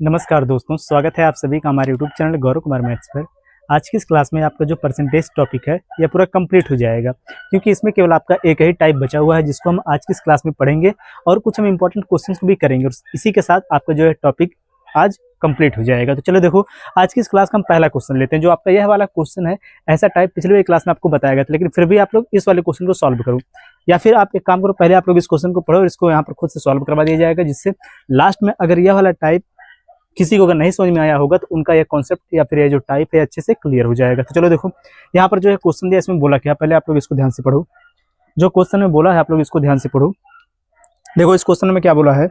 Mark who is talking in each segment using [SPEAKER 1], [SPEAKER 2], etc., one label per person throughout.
[SPEAKER 1] नमस्कार दोस्तों, स्वागत है आप सभी का हमारे YouTube channel Gaurav Kumar maths पर। आज की इस क्लास में आपका जो परसेंटेज टॉपिक है यह पूरा कंप्लीट हो जाएगा, क्योंकि इसमें केवल आपका एक ही टाइप बचा हुआ है जिसको हम आज की इस क्लास में पढ़ेंगे और कुछ हम इंपॉर्टेंट क्वेश्चंस भी करेंगे और इसी के साथ आपका जो है टॉपिक आज कंप्लीट हो जाएगा। तो चलो देखो, आज की इस क्लास का हम पहला क्वेश्चन लेते हैं। जो आपका यह वाला क्वेश्चन है, ऐसा टाइप पिछले वाली क्लास में आपको बताया गया था, लेकिन फिर भी आप लोग इस वाले क्वेश्चन को सॉल्व करो, या फिर आप एक काम करो, पहले आप लोग इस क्वेश्चन को पढ़ो और इसको यहाँ पर खुद से सॉल्व करवा दिया जाएगा, जिससे लास्ट में अगर यह वाला टाइप किसी को अगर नहीं समझ में आया होगा तो उनका यह कॉन्सेप्ट या फिर यह जो टाइप है अच्छे से क्लियर हो जाएगा। तो चलो देखो, यहाँ पर जो है क्वेश्चन दिया, इसमें बोला क्या, पहले आप लोग इसको ध्यान से पढ़ो। जो क्वेश्चन में बोला है आप लोग इसको ध्यान से पढ़ो। देखो, इस क्वेश्चन में क्या बोला है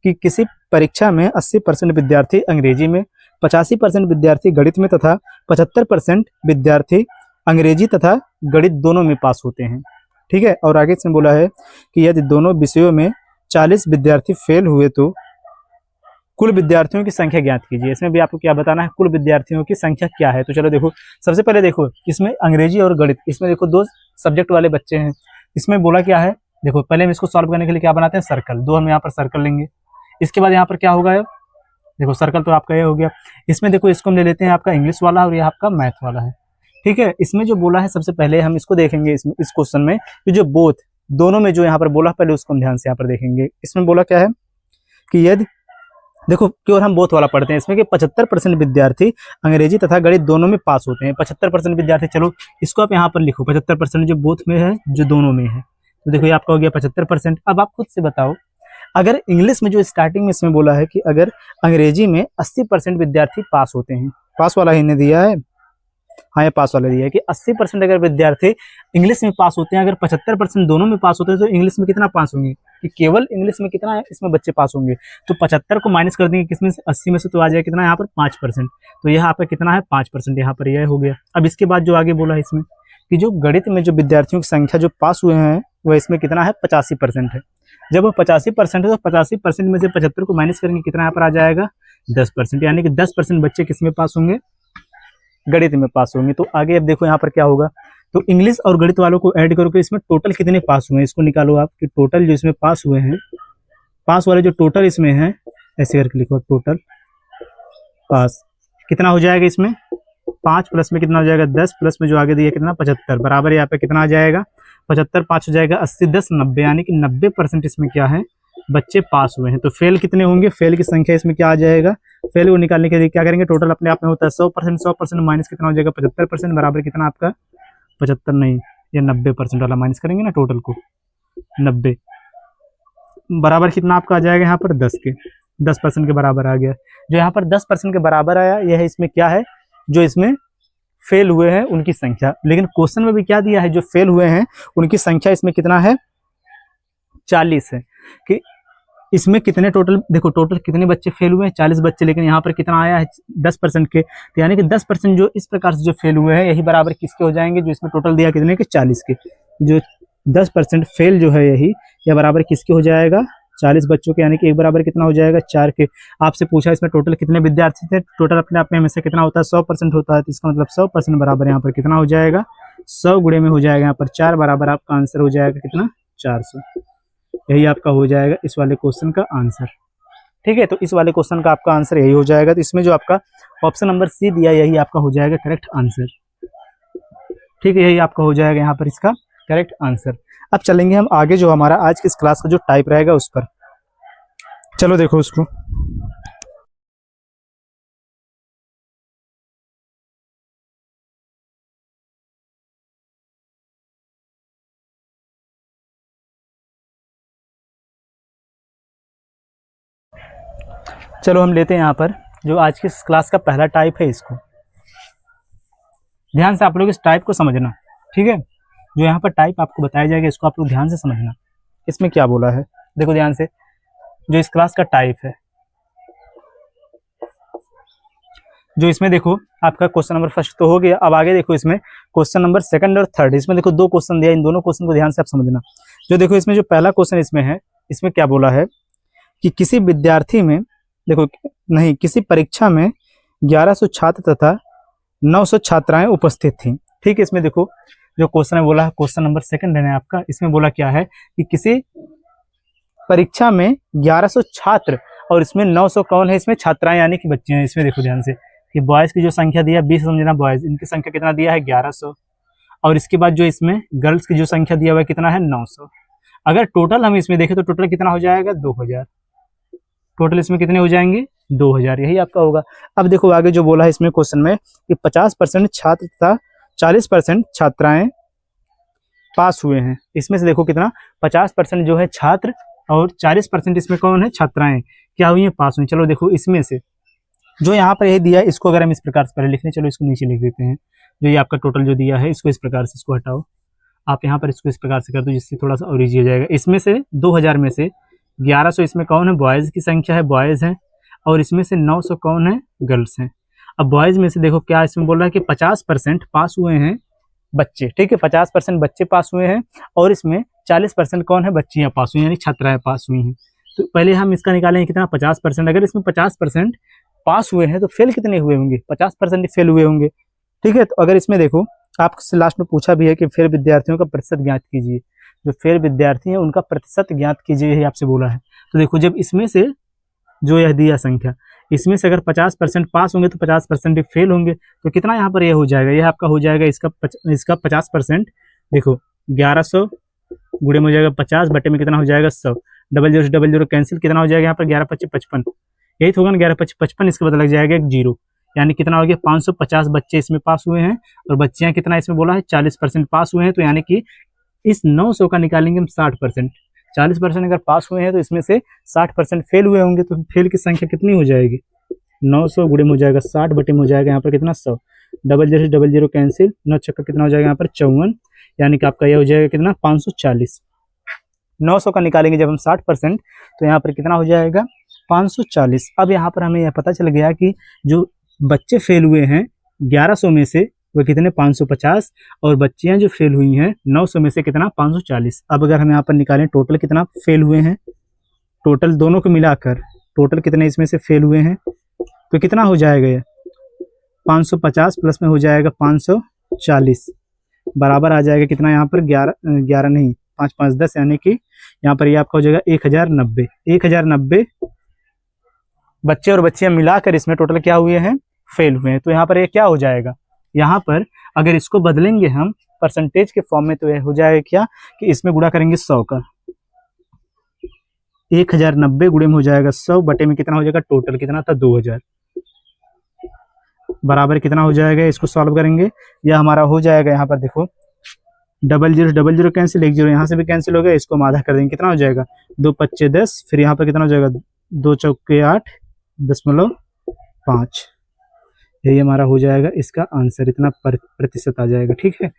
[SPEAKER 1] कि किसी परीक्षा में 80% विद्यार्थी अंग्रेजी में, 85% विद्यार्थी गणित में तथा 75% विद्यार्थी अंग्रेजी तथा गणित दोनों में पास होते हैं। ठीक है, और आगे इसमें बोला है कि यदि दोनों विषयों में 40 विद्यार्थी फेल हुए तो कुल विद्यार्थियों की संख्या ज्ञात कीजिए। इसमें भी आपको क्या बताना है, कुल विद्यार्थियों की संख्या क्या है। तो चलो देखो, सबसे पहले देखो इसमें अंग्रेजी और गणित, इसमें देखो दो सब्जेक्ट वाले बच्चे हैं। इसमें बोला क्या है, देखो पहले हम इसको सॉल्व करने के लिए क्या बनाते हैं, सर्कल। दो हम यहाँ पर सर्कल लेंगे। इसके बाद यहाँ पर क्या होगा, देखो सर्कल तो आपका ये हो गया। इसमें देखो इसको हम ले लेते हैं आपका इंग्लिश वाला और यह आपका मैथ वाला है। ठीक है, इसमें जो बोला है सबसे पहले हम इसको देखेंगे, इसमें इस क्वेश्चन में जो बोथ दोनों में जो यहाँ पर बोला, पहले उसको हम ध्यान से यहाँ पर देखेंगे। इसमें बोला क्या है कि यदि देखो केवल हम बोथ वाला पढ़ते हैं, इसमें कि 75% विद्यार्थी अंग्रेजी तथा गणित दोनों में पास होते हैं। 75% विद्यार्थी, चलो इसको आप यहाँ पर लिखो, 75% जो बोथ में है, जो दोनों में है। तो देखो ये आपका हो गया 75%। अब आप खुद से बताओ, अगर इंग्लिश में जो स्टार्टिंग में इसमें बोला है कि अगर अंग्रेजी में 80% विद्यार्थी पास होते हैं, पास वाला ही ने दिया है, हाँ ये पास वाला दिया है कि 80% अगर विद्यार्थी इंग्लिश में पास होते हैं, अगर 75% दोनों में पास होते हैं तो इंग्लिश में कितना पास होंगे, कि केवल इंग्लिश में कितना है, इसमें बच्चे पास होंगे। तो 75 को माइनस कर देंगे किसमें से, 80 में से, तो आ जाएगा कितना यहाँ पर 5%। तो यह आपका कितना है 5%, यहाँ पर यह हो गया। अब इसके बाद जो आगे बोला है इसमें कि जो गणित में जो विद्यार्थियों की संख्या जो पास हुए हैं वह इसमें कितना है 85% है। जब वो 85% है तो 85% में से 75 को माइनस करेंगे, कितना यहाँ पर आ जाएगा 10%, यानी कि 10% बच्चे किसमें पास होंगे, गणित में पास होंगे। तो आगे अब देखो यहाँ पर क्या होगा, तो इंग्लिश और गणित वालों को ऐड करके इसमें टोटल कितने पास हुए हैं इसको निकालो आप, कि टोटल जो इसमें पास हुए हैं, पास वाले जो टोटल इसमें है, ऐसे करके लिखो, टोटल पास कितना हो जाएगा इसमें, 5 प्लस में कितना हो जाएगा 10, प्लस में जो आगे दिया कितना 75, बराबर यहाँ पे कितना आ जाएगा 75, 5 हो जाएगा 80, 10 90, यानी कि 90% इसमें क्या है, बच्चे पास हुए हैं। तो फेल कितने होंगे, फेल की संख्या इसमें क्या आ जाएगा, फेल को निकालने के लिए क्या करेंगे, टोटल अपने आप में होता है 100%, 100% माइनस कितना हो जाएगा 75%, बराबर कितना आपका 75 नहीं, ये 90% वाला माइनस करेंगे ना, टोटल को 90 बराबर कितना आपका आ जाएगा यहाँ पर 10 के, 10% के बराबर आ गया। जो यहाँ पर 10% के बराबर आया, यह है इसमें क्या है, जो इसमें फेल हुए हैं उनकी संख्या। लेकिन क्वेश्चन में भी क्या दिया है, जो फेल हुए हैं उनकी संख्या इसमें कितना है 40 है, कि इसमें कितने टोटल, देखो टोटल कितने बच्चे फेल हुए हैं 40 बच्चे, लेकिन यहाँ पर कितना आया है 10% के, तो यानी कि 10% जो इस प्रकार से जो फेल हुए हैं यही बराबर किसके हो जाएंगे, जो इसमें टोटल दिया कितने के 40 के, जो 10% फेल जो है यही, यह बराबर किसके हो जाएगा 40 बच्चों के, यानी कि एक बराबर कितना हो जाएगा 4 के। आपसे पूछा इसमें टोटल कितने विद्यार्थी थे, टोटल अपने आप में हमेशा कितना होता है 100% होता है, तो इसका मतलब 100% बराबर यहाँ पर कितना हो जाएगा 100 गुणे में हो जाएगा यहाँ पर 4, बराबर आपका आंसर हो जाएगा कितना 400। यही आपका हो जाएगा इस वाले क्वेश्चन का आंसर। ठीक है, तो इस वाले क्वेश्चन का आपका आंसर यही हो जाएगा। तो इसमें जो आपका ऑप्शन नंबर सी दिया यही आपका हो जाएगा करेक्ट आंसर। ठीक है, यही आपका हो जाएगा यहाँ पर इसका करेक्ट आंसर। अब चलेंगे हम आगे, जो हमारा आज की इस क्लास का जो टाइप रहेगा उस पर। चलो देखो उसको, चलो हम लेते हैं यहाँ पर जो आज की इस क्लास का पहला टाइप है, इसको ध्यान से आप लोग इस टाइप को समझना। ठीक है, जो यहाँ पर टाइप आपको बताया जाएगा इसको आप लोग ध्यान से समझना। इसमें क्या बोला है, देखो ध्यान से, जो इस क्लास का टाइप है, जो इसमें देखो आपका क्वेश्चन नंबर फर्स्ट तो हो गया। अब आगे देखो इसमें क्वेश्चन नंबर सेकंड और थर्ड, इसमें देखो दो क्वेश्चन दिया, इन दोनों क्वेश्चन को ध्यान से आप समझना। जो देखो इसमें जो पहला क्वेश्चन इसमें है, इसमें क्या बोला है कि किसी विद्यार्थी में, देखो नहीं, किसी परीक्षा में 1100 छात्र तथा 900 छात्राएं उपस्थित थी। ठीक है, इसमें देखो जो क्वेश्चन है बोला है, क्वेश्चन नंबर सेकंड है आपका, इसमें बोला क्या है कि किसी परीक्षा में 1100 छात्र और इसमें 900 कौन है, इसमें छात्राएं यानी कि बच्चे हैं। इसमें देखो ध्यान से कि बॉयज़ की जो संख्या दिया 20 समझना, बॉयज़ इनकी संख्या कितना दिया है 1100, और इसके बाद जो इसमें गर्ल्स की जो संख्या दिया हुआ है कितना है 900। अगर टोटल हम इसमें देखें तो टोटल कितना हो जाएगा 2000। टोटल इसमें कितने हो जाएंगे 2000, यही आपका होगा। अब देखो आगे जो बोला है इसमें क्वेश्चन में कि 50% छात्र तथा 40% छात्राएं पास हुए हैं। इसमें से देखो कितना 50% जो है छात्र और 40% इसमें कौन है छात्राएं क्या हुई हैं पास हुई। चलो देखो इसमें से जो यहाँ पर ये दिया है इसको अगर हम इस प्रकार से पहले लिखने, चलो इसको नीचे लिख देते हैं। जो ये आपका टोटल जो दिया है इसको इस प्रकार से, इसको हटाओ आप यहाँ पर, इसको इस प्रकार से कर दो जिससे थोड़ा सा और ईजी हो जाएगा। इसमें से 2000 में से 1100 इसमें कौन है बॉयज़ की संख्या है, बॉयज़ हैं, और इसमें से 900 कौन है गर्ल्स हैं। अब बॉयज़ में से देखो क्या इसमें बोल रहा है कि 50% पास हुए हैं बच्चे, ठीक है 50% बच्चे पास हुए हैं, और इसमें 40% कौन है बच्चियाँ पास हुई हैं यानी छात्राएं पास हुई हैं। तो पहले हम इसका निकालेंगे कितना 50%, अगर इसमें 50% पास हुए हैं तो फेल कितने हुए होंगे 50% फेल हुए होंगे, ठीक है। तो अगर इसमें देखो आपसे लास्ट में पूछा भी है कि फेल विद्यार्थियों का प्रतिशत ज्ञात कीजिए, जो फेल विद्यार्थी हैं उनका प्रतिशत ज्ञात कीजिए, यही आपसे बोला है। तो देखो जब इसमें से जो यह दिया संख्या, इसमें से अगर 50% पास होंगे तो 50% फेल होंगे, तो कितना यहाँ पर यह हो जाएगा, यह आपका हो जाएगा इसका 50%, देखो 1100 गुणे में हो जाएगा 50 बटे में कितना हो जाएगा 100, डबल जीरो से डबल जीरो कैंसिल, कितना हो जाएगा यहाँ पर 11 25 55, यही तो होगा ना 11 25 55, इसके बाद लग जाएगा एक जीरो, यानी कितना हो गया 550 बच्चे इसमें पास हुए हैं, और बच्चियां कितना इसमें बोला है 40% पास हुए हैं। तो यानी कि इस 900 का निकालेंगे हम 60%, 40% अगर पास हुए हैं तो इसमें से 60% फेल हुए होंगे, तो फेल की संख्या कितनी हो जाएगी 900 गुणे में हो जाएगा 60 बटे में हो जाएगा यहाँ पर कितना 100, डबल जीरो से डबल जीरो कैंसिल, 9 छक्का कितना हो जाएगा यहाँ पर 54, यानी कि आपका यह हो जाएगा कितना 540। 900 का निकालेंगे जब हम 60%, तो यहाँ पर कितना हो जाएगा 540। अब यहाँ पर हमें यह पता चल गया कि जो बच्चे फेल हुए हैं 1100 में से वो कितने 550, और बच्चियां जो फेल हुई हैं 900 में से कितना 540। अब अगर हम यहाँ पर निकालें टोटल कितना फेल हुए हैं, टोटल दोनों को मिलाकर टोटल कितने इसमें से फेल हुए हैं, तो कितना हो जाएगा ये 550 प्लस में हो जाएगा 540, बराबर आ जाएगा कितना यहाँ पर 11 नहीं 5 5 10, यानी कि यहाँ पर ये आपका हो जाएगा 1090। 1090 बच्चे और बच्चियां मिलाकर इसमें टोटल क्या हुए हैं फेल हुए हैं। तो यहाँ पर ये क्या हो जाएगा, यहाँ पर अगर इसको बदलेंगे हम परसेंटेज के फॉर्म में तो यह हो जाएगा क्या कि इसमें गुणा करेंगे 100 का, 1090 गुणे में हो जाएगा 100 बटे में कितना हो जाएगा टोटल कितना था 2000, बराबर कितना हो जाएगा, इसको सॉल्व करेंगे यह हमारा हो जाएगा यहाँ पर देखो डबल जीरो कैंसिल, एक जीरो यहाँ से भी कैंसिल हो गया, इसको हम आधा कर देंगे कितना हो जाएगा 2 25 10, फिर यहाँ पर कितना हो जाएगा 2 चौके 8.5, यही हमारा हो जाएगा इसका आंसर, इतना प्रतिशत आ जाएगा, ठीक है।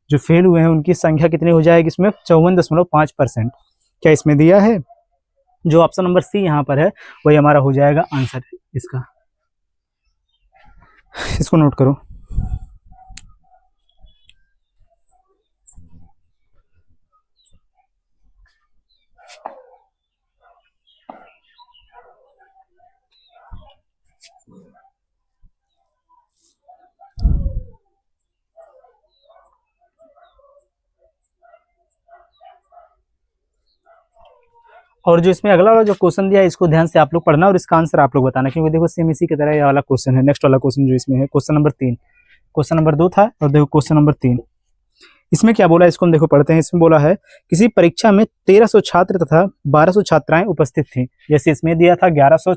[SPEAKER 1] जो फेल हुए हैं उनकी संख्या कितनी हो जाएगी इसमें 54.5%। क्या इसमें दिया है, जो ऑप्शन नंबर सी यहाँ पर है वही हमारा हो जाएगा आंसर इसका, इसको नोट करो। और जो इसमें अगला वाला जो क्वेश्चन दिया है इसको ध्यान से आप लोग पढ़ना और इसका आंसर आप लोग बताना, क्योंकि देखो सेम इसी की तरह ये वाला क्वेश्चन है। नेक्स्ट वाला क्वेश्चन जो इसमें है क्वेश्चन नंबर 3, क्वेश्चन नंबर 2 था और देखो क्वेश्चन नंबर 3 इसमें क्या बोला है इसको हम देखो पढ़ते हैं। इसमें बोला है किसी परीक्षा में 1300 छात्र तथा 1200 छात्राएं उपस्थित थी। जैसे इसमें दिया था 1100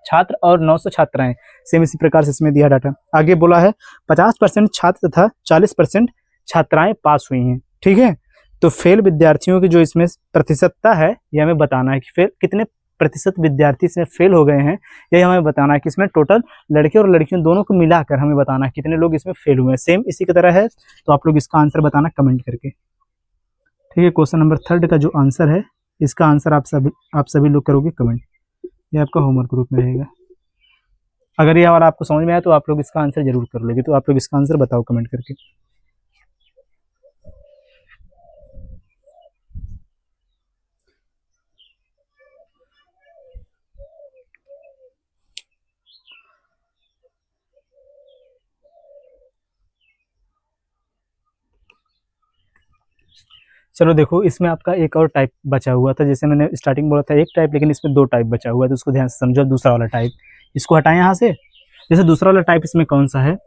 [SPEAKER 1] छात्र और 900 छात्राएं, सेम इसी प्रकार से इसमें दिया डाटा। आगे बोला है 50% छात्र तथा 40% छात्राएं पास हुई हैं, ठीक है। तो फेल विद्यार्थियों की जो इसमें प्रतिशतता है ये हमें बताना है कि फेल कितने प्रतिशत विद्यार्थी इसमें फेल हो गए हैं, यही हमें बताना है कि इसमें टोटल लड़के और लड़कियों दोनों को मिलाकर हमें बताना है कितने लोग इसमें फेल हुए हैं। सेम इसी की तरह है, तो आप लोग इसका आंसर बताना कमेंट करके, ठीक है। क्वेश्चन नंबर 3 का जो आंसर है इसका आंसर आप सभी लोग करोगे कमेंट, ये आपका होमवर्क ग्रुप में रहेगा। अगर ये वाला आपको समझ में आया तो आप लोग इसका आंसर जरूर कर लोगे, तो आप लोग इसका आंसर बताओ कमेंट करके। चलो देखो, इसमें आपका एक और टाइप बचा हुआ था, जैसे मैंने स्टार्टिंग बोला था एक टाइप, लेकिन इसमें दो टाइप बचा हुआ है, तो उसको ध्यान से समझो। दूसरा वाला टाइप इसको हटाएं यहाँ से। जैसे दूसरा वाला टाइप इसमें कौन सा है,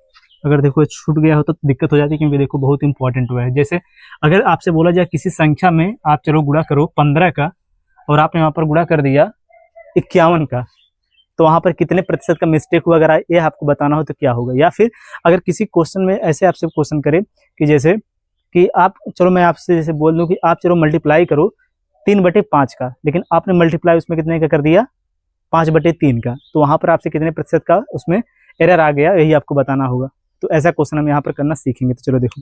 [SPEAKER 1] अगर देखो ये छूट गया हो तो दिक्कत हो जाती है, क्योंकि देखो बहुत इंपॉर्टेंट हुआ है। जैसे अगर आपसे बोला जाए किसी संख्या में आप चलो गुणा करो 15 का, और आपने वहाँ पर गुणा कर दिया 51 का, तो वहाँ पर कितने प्रतिशत का मिस्टेक हुआ, अगर ये आपको बताना हो तो क्या होगा। या फिर अगर किसी क्वेश्चन में ऐसे आपसे क्वेश्चन करे कि जैसे कि आप चलो मैं आपसे जैसे बोल दूं कि आप चलो मल्टीप्लाई करो 3/5 का, लेकिन आपने मल्टीप्लाई उसमें कितने का कर दिया 5/3 का, तो वहां पर आपसे कितने प्रतिशत का उसमें एरर आ गया, यही आपको बताना होगा। तो ऐसा क्वेश्चन हम यहाँ पर करना सीखेंगे। तो चलो देखो,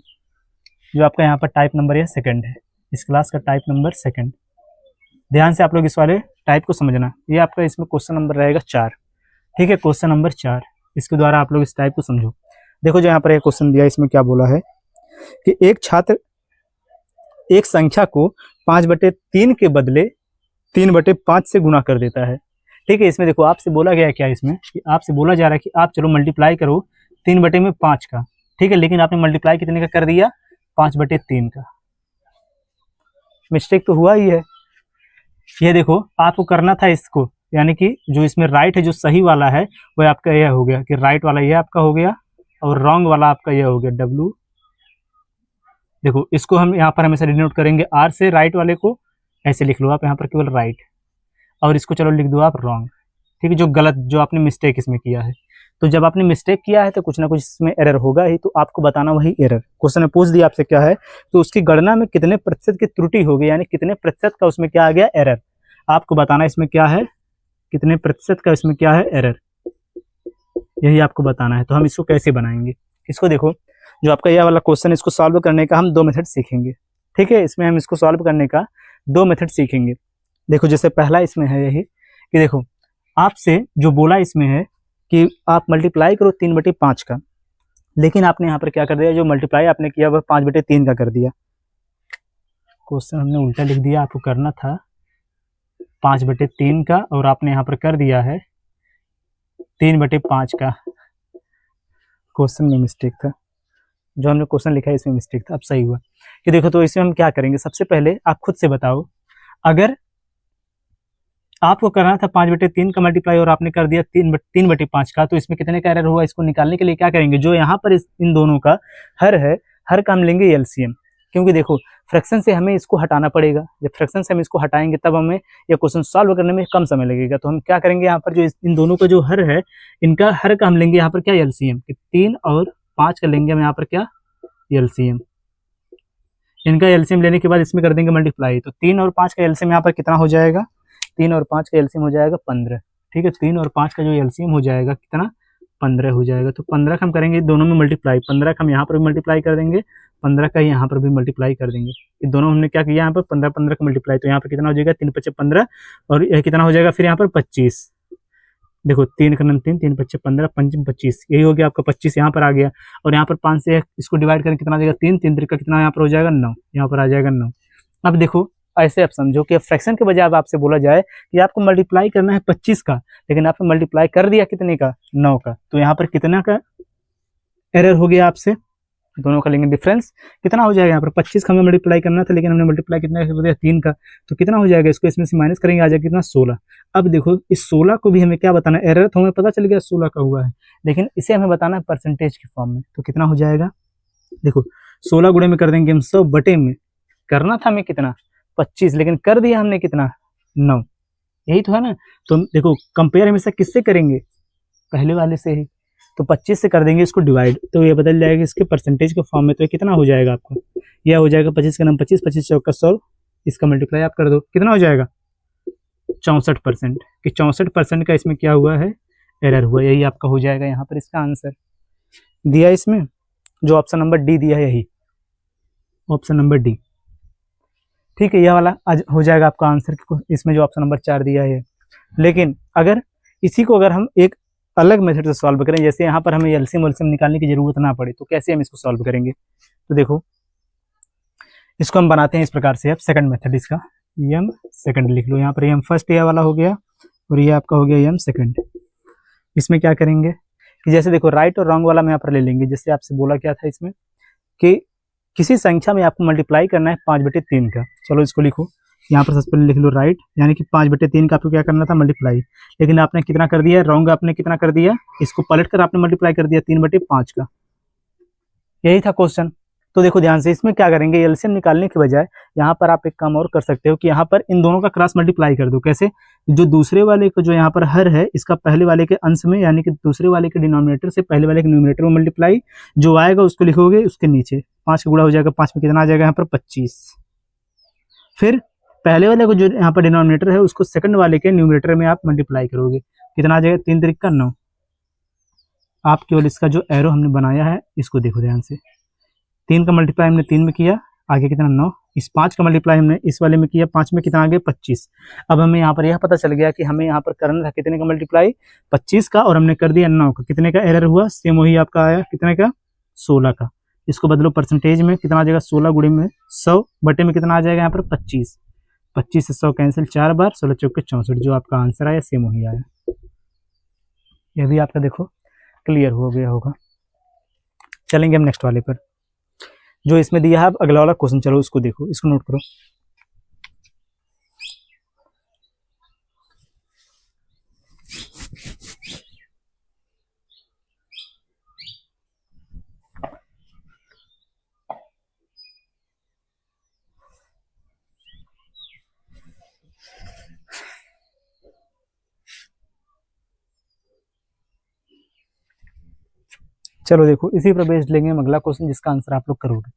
[SPEAKER 1] जो आपका यहाँ पर टाइप नंबर है सेकंड है, इस क्लास का टाइप नंबर सेकंड। ध्यान से आप लोग इस वाले टाइप को समझना। ये आपका इसमें क्वेश्चन नंबर रहेगा 4। ठीक है, क्वेश्चन नंबर 4, इसके द्वारा आप लोग इस टाइप को समझो। देखो जो यहाँ पर एक क्वेश्चन दिया, इसमें क्या बोला है कि एक छात्र एक संख्या को 5/3 के बदले 3/5 से गुणा कर देता है। ठीक है, इसमें देखो आपसे बोला गया है क्या, इसमें कि आपसे बोला जा रहा है कि आप चलो मल्टीप्लाई करो 3/5 का। ठीक है, लेकिन आपने मल्टीप्लाई कितने का कर दिया 5/3 का। मिस्टेक तो हुआ ही है। ये देखो आपको करना था इसको, यानी कि जो इसमें राइट है, जो सही वाला है वो आपका यह हो गया कि राइट वाला ये आपका हो गया, और रॉन्ग वाला आपका यह हो गया डब्लू। देखो इसको हम यहाँ पर हमेशा डिनोट करेंगे आर से, राइट वाले को ऐसे लिख लो आप यहाँ पर केवल राइट, और इसको चलो लिख दो आप रॉन्ग। ठीक है, जो गलत, जो आपने मिस्टेक इसमें किया है। तो जब आपने मिस्टेक किया है तो कुछ ना कुछ इसमें एरर होगा ही, तो आपको बताना वही एरर। क्वेश्चन में पूछ दिया आपसे क्या है, तो उसकी गणना में कितने प्रतिशत की त्रुटि होगी, यानी कितने प्रतिशत का उसमें क्या आ गया एरर, आपको बताना इसमें क्या है, कितने प्रतिशत का इसमें क्या है एरर, यही आपको बताना है। तो हम इसको कैसे बनाएंगे, इसको देखो, जो आपका यह वाला क्वेश्चन, इसको सॉल्व करने का हम 2 मेथड सीखेंगे। ठीक है, इसमें हम इसको सॉल्व करने का 2 मेथड सीखेंगे। देखो जैसे पहला इसमें है यही कि देखो आपसे जो बोला इसमें है कि आप मल्टीप्लाई करो 3/5 का, लेकिन आपने यहाँ पर क्या कर दिया, जो मल्टीप्लाई आपने किया वह 5/3 का कर दिया। क्वेश्चन हमने उल्टा लिख दिया, आपको करना था 5/3 का, और आपने यहाँ पर कर दिया है 3/5 का। क्वेश्चन में मिस्टेक था, जो हमने क्वेश्चन लिखा है इसमें मिस्टेक था। अब सही हुआ कि देखो, तो इसमें हम क्या करेंगे, सबसे पहले आप खुद से बताओ, अगर आपको करना था 5/3 का मल्टीप्लाई और आपने कर दिया 3/5 का, तो इसमें कितने का एरर हुआ, इसको निकालने के लिए क्या करेंगे, जो यहाँ पर इन दोनों का हर है, हर का हम लेंगे एलसीएम, क्योंकि देखो फ्रैक्शन से हमें इसको हटाना पड़ेगा। जब फ्रैक्शन से हम इसको हटाएंगे तब हमें यह क्वेश्चन सॉल्व करने में कम समय लगेगा। तो हम क्या करेंगे, यहाँ पर जो इन दोनों का जो हर है, इनका हर का हम लेंगे यहाँ पर क्या एलसीएम, 3 और 5 का लेंगे हम यहाँ पर क्या एलसीएम। इनका एलसीएम लेने के बाद इसमें कर देंगे मल्टीप्लाई, तो 3 और 5 का एलसीएम यहाँ पर कितना हो जाएगा, 3 और 5 का एलसीएम हो जाएगा 15। ठीक है, 3 और 5 का जो एलसीएम हो जाएगा कितना 15 हो जाएगा। तो 15 का हम करेंगे दोनों में मल्टीप्लाई, 15 का हम यहाँ पर भी मल्टीप्लाई कर देंगे, 15 का यहाँ पर भी मल्टीप्लाई कर देंगे। ये दोनों हमने क्या किया यहाँ पर 15 का मल्टीप्लाई, तो यहाँ पर कितना हो जाएगा 3×5=15, और यह कितना हो जाएगा फिर यहाँ पर 25। देखो 3 का 3, 3×5=15, 5×25, यही हो गया आपका 25 यहाँ पर आ गया। और यहाँ पर 5 से इसको डिवाइड करें कितना आ जाएगा 3, 3 का कितना यहाँ पर हो जाएगा 9, यहाँ पर आ जाएगा 9। अब देखो ऐसे आप समझो कि फ्रैक्शन के बजाय अब आपसे बोला जाए कि आपको मल्टीप्लाई करना है 25 का, लेकिन आपने मल्टीप्लाई कर दिया कितने का 9 का, तो यहाँ पर कितना का एरर हो गया आपसे, दोनों का लेंगे डिफरेंस कितना हो जाएगा। यहाँ पर 25 का हमें मल्टीप्लाई करना था, लेकिन हमने मल्टीप्लाई कितना कर दिया 3 का, तो कितना हो जाएगा, इसको इसमें से माइनस करेंगे आ जाएगा कितना 16। अब देखो इस 16 को भी हमें क्या बताना है, एरर तो हमें पता चल गया 16 का हुआ है, लेकिन इसे हमें बताना है परसेंटेज के फॉर्म में। तो कितना हो जाएगा, देखो 16 गुणे में कर देंगे हम 100 बटे में, करना था हमें कितना 25, लेकिन कर दिया हमने कितना 9, यही तो है ना। तो देखो कंपेयर हमेशा किससे करेंगे, पहले वाले से ही, तो 25 से कर देंगे इसको डिवाइड, तो ये बदल जाएगा इसके परसेंटेज के फॉर्म में। तो ये कितना हो जाएगा आपका, यह हो जाएगा 25 का नाम 25, 25 चौका 100, इसका मल्टीप्लाई आप कर दो, कितना हो जाएगा 64%। कि 64% का इसमें क्या हुआ है एरर हुआ, यही आपका हो जाएगा यहाँ पर इसका आंसर दिया इसमें, जो ऑप्शन नंबर डी दिया है, यही ऑप्शन नंबर डी। ठीक है, यह वाला आज हो जाएगा आपका आंसर, इसमें जो ऑप्शन नंबर 4 दिया है। लेकिन अगर इसी को अगर हम एक अलग मेथड से सॉल्व करें, जैसे यहाँ पर हमें एलसीएम वलसीएम निकालने की जरूरत ना पड़े, तो कैसे हम इसको सॉल्व करेंगे, तो देखो इसको हम बनाते हैं इस प्रकार से। अब सेकंड मेथड इसका एम सेकंड लिख लो, यहाँ पर एम फर्स्ट यह वाला हो गया, और ये आपका हो गया एम सेकंड। इसमें क्या करेंगे कि जैसे देखो राइट और रॉन्ग वाला हम यहाँ पर ले लेंगे। जैसे आपसे बोला क्या था इसमें कि किसी संख्या में आपको मल्टीप्लाई करना है 5/3 का। चलो इसको लिखो, यहाँ पर सबसे पहले लिख लो राइट, यानी कि 5/3 का आपको क्या करना था, मल्टीप्लाई। लेकिन आपने कितना कर दिया, रॉन्ग। आपने कितना कर दिया, इसको पलट कर आपने मल्टीप्लाई कर दिया 3/5 का। यही था क्वेश्चन। तो देखो ध्यान से, इसमें क्या करेंगे, एलसीएम निकालने के बजाय यहाँ पर आप एक काम और कर सकते हो कि यहाँ पर इन दोनों का क्रॉस मल्टीप्लाई कर दो। कैसे, जो दूसरे वाले को जो यहाँ पर हर है, इसका पहले वाले के अंश में, यानी कि दूसरे वाले के डिनोमिनेटर से पहले वाले के न्यूमरेटर में मल्टीप्लाई, जो आएगा उसको लिखोगे उसके नीचे। 5 का गुणा हो जाएगा 5 में, कितना आ जाएगा यहाँ पर 25। फिर पहले वाले को जो यहाँ पर डिनोमिनेटर है उसको सेकंड वाले के न्यूमरेटर में आप मल्टीप्लाई करोगे, कितना आ जाएगा 3 3 का 9। आप केवल इसका जो एरो हमने बनाया है इसको देखो ध्यान से, 3 का मल्टीप्लाई हमने 3 में किया, आगे कितना 9। इस 5 का मल्टीप्लाई हमने इस वाले में किया, 5 में कितना आ गया 25। अब हमें यहाँ पर यह पता चल गया कि हमें यहाँ पर करना था कितने का मल्टीप्लाई, 25 का, और हमने कर दिया 9 का। कितने का एरर हुआ, सेम वही आपका आया, कितने का 16 का। इसको बदलो परसेंटेज में, कितना आ जाएगा 16 गुणे में 100 बटे में कितना आ जाएगा यहाँ पर 25। 25 से 100 कैंसिल 4 बार, 16 चौके 64, जो आपका आंसर आया सेम वही आया। यह भी आपका देखो क्लियर हो गया होगा। चलेंगे हम नेक्स्ट वाले पर, जो इसमें दिया है अगला वाला क्वेश्चन। चलो उसको देखो, इसको नोट करो। चलो देखो, इसी पर बेस्ड लेंगे हम अगला क्वेश्चन, जिसका आंसर आप लोग करोगे।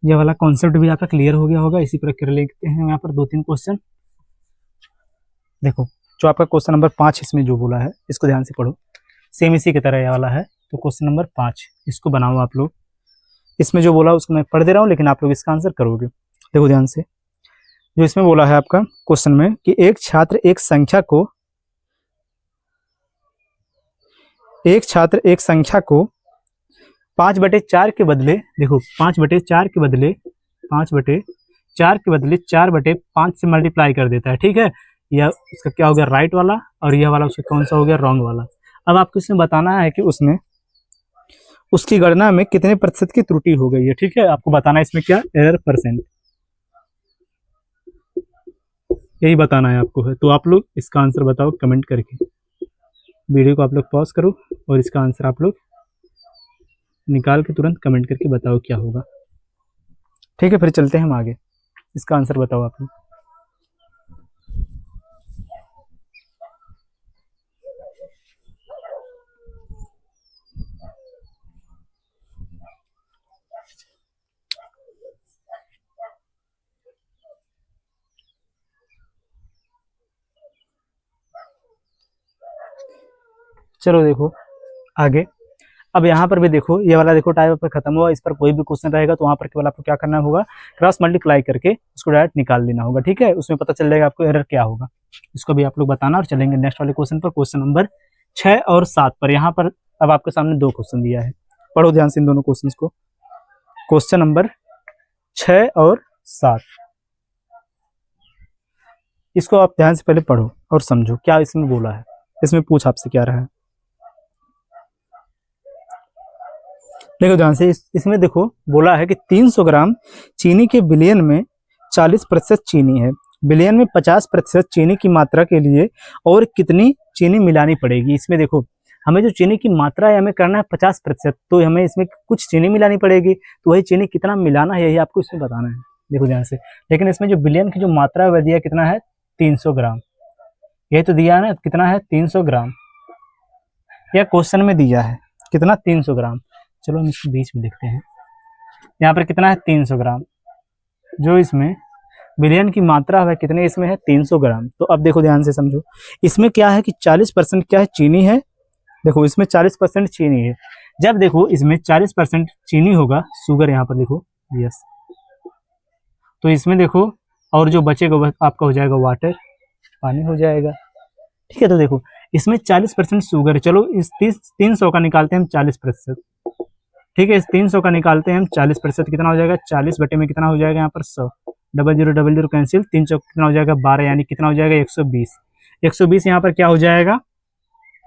[SPEAKER 1] ये वाला कॉन्सेप्ट भी आपका क्लियर हो गया होगा। इसी पर कर लेते हैं यहाँ पर 2-3 क्वेश्चन। देखो, जो आपका क्वेश्चन नंबर 5 इसमें जो बोला है, इसको ध्यान से पढ़ो, सेम इसी की तरह ये वाला है। तो क्वेश्चन नंबर 5 इसको बनाओ आप लोग। इसमें जो बोला उसको मैं पढ़ दे रहा हूँ, लेकिन आप लोग इसका आंसर करोगे। देखो ध्यान से, जो इसमें बोला है आपका क्वेश्चन में कि एक छात्र एक संख्या को 5/4 के बदले, देखो 5/4 के बदले 4/5 से मल्टीप्लाई कर देता है। ठीक है, यह उसका क्या हो गया, राइट वाला, और यह वाला उसका कौन सा हो गया, रॉन्ग वाला। अब आपको इसमें बताना है कि उसमें उसकी गणना में कितने प्रतिशत की त्रुटि हो गई है। ठीक है, आपको बताना है इसमें क्या, एरर परसेंट, यही बताना है आपको है। तो आप लोग इसका आंसर बताओ कमेंट करके। वीडियो को आप लोग पॉज करो और इसका आंसर आप लोग निकाल के तुरंत कमेंट करके बताओ क्या होगा। ठीक है, फिर चलते हैं हम आगे। इसका आंसर बताओ आप लोग। चलो देखो आगे। अब यहाँ पर भी देखो, ये वाला देखो टाइप पर खत्म हुआ। इस पर कोई भी क्वेश्चन रहेगा तो वहाँ पर केवल आपको क्या करना होगा, क्रॉस मल्टीप्लाई करके उसको डायरेक्ट निकाल देना होगा। ठीक है, उसमें पता चल जाएगा आपको एरर क्या होगा। इसको भी आप लोग बताना। और चलेंगे नेक्स्ट वाले क्वेश्चन पर, क्वेश्चन नंबर 6 और 7 पर। यहाँ पर अब आपके सामने 2 क्वेश्चन दिया है, पढ़ो ध्यान से इन दोनों क्वेश्चन को। क्वेश्चन नंबर 6 और 7, इसको आप ध्यान से पहले पढ़ो और समझो क्या इसमें बोला है, इसमें पूछ आपसे क्या रहा है। देखो ध्यान से, इसमें देखो बोला है कि 300 ग्राम चीनी के बिलियन में 40% चीनी है। बिलियन में 50% चीनी की मात्रा के लिए और कितनी चीनी मिलानी पड़ेगी। इसमें देखो, हमें जो चीनी की मात्रा है हमें करना है 50%, तो हमें इसमें कुछ चीनी मिलानी पड़ेगी। तो वही चीनी कितना मिलाना है यही आपको इसमें बताना है। देखो ध्यान से, लेकिन इसमें जो बिलियन की जो मात्रा है वह दिया कितना है, 300 ग्राम। यही तो दिया है ना, कितना है 300 ग्राम। यह क्वेश्चन में दिया है कितना, 300 ग्राम। चलो हम इसको बीच में लिखते हैं। यहाँ पर कितना है 300 ग्राम। जो इसमें बिलियन की मात्रा है कितने, इसमें है 300 ग्राम। तो अब देखो ध्यान से समझो, इसमें क्या है कि 40% क्या है, चीनी है। देखो इसमें 40% चीनी है। जब देखो इसमें 40% चीनी होगा, शुगर यहाँ पर देखो, यस, तो इसमें देखो और जो बचेगा वह आपका हो जाएगा वाटर, पानी हो जाएगा। ठीक है, तो देखो इसमें 40% शुगर है। चलो इस 300 का निकालते हैं हम 40%। ठीक है, इस 300 का निकालते हैं हम 40%, कितना हो जाएगा, 40 बटे में कितना हो जाएगा यहाँ पर 100, 0000 कैंसिल, 3 चौक कितना हो जाएगा 12, यानी कितना हो जाएगा 120। 120 यहाँ पर क्या हो जाएगा,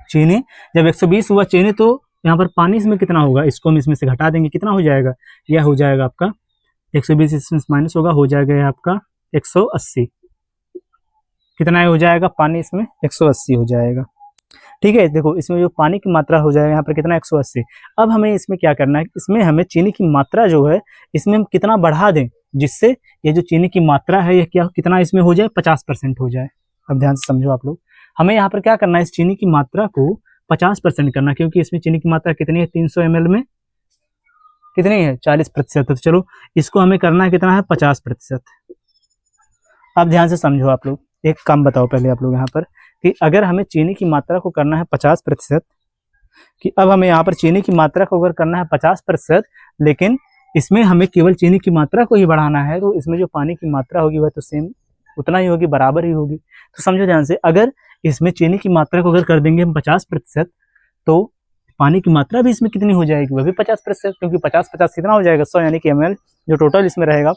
[SPEAKER 1] चीनी। जब 120 हुआ चीनी तो यहाँ पर पानी इसमें कितना होगा, इसको हम इसमें से घटा देंगे, कितना हो जाएगा, यह हो जाएगा आपका 120, इसमें माइनस होगा, हो जाएगा यह आपका 180। कितना हो जाएगा पानी इसमें, 180 हो जाएगा। ठीक है, देखो इसमें जो पानी की मात्रा हो जाएगा यहाँ पर कितना, 180। अब हमें इसमें क्या करना है, इसमें हमें चीनी की मात्रा जो है इसमें हम कितना बढ़ा दें, जिससे ये जो चीनी की मात्रा है ये क्या कितना इसमें हो जाए, 50% हो जाए। अब ध्यान से समझो आप लोग, हमें यहाँ पर क्या करना है, इस चीनी की मात्रा को 50% करना, क्योंकि इसमें चीनी की मात्रा कितनी है, 300 ml में कितनी है, 40%। तो चलो इसको हमें करना है कितना है, 50%। अब ध्यान से समझो आप लोग, एक काम बताओ पहले आप लोग यहाँ पर, कि अगर हमें चीनी की मात्रा को करना है 50%, कि अब हमें यहाँ पर चीनी की मात्रा को अगर करना है 50%, लेकिन इसमें हमें केवल चीनी की मात्रा को ही बढ़ाना है, तो इसमें जो पानी की मात्रा होगी वह तो सेम उतना ही होगी, बराबर ही होगी। तो समझो ध्यान से, अगर इसमें चीनी की मात्रा को अगर कर देंगे हम 50%, तो पानी की मात्रा भी इसमें कितनी हो जाएगी, वह भी 50%, क्योंकि 50-50 कितना हो जाएगा, 100, यानी कि ml जो टोटल इसमें रहेगा,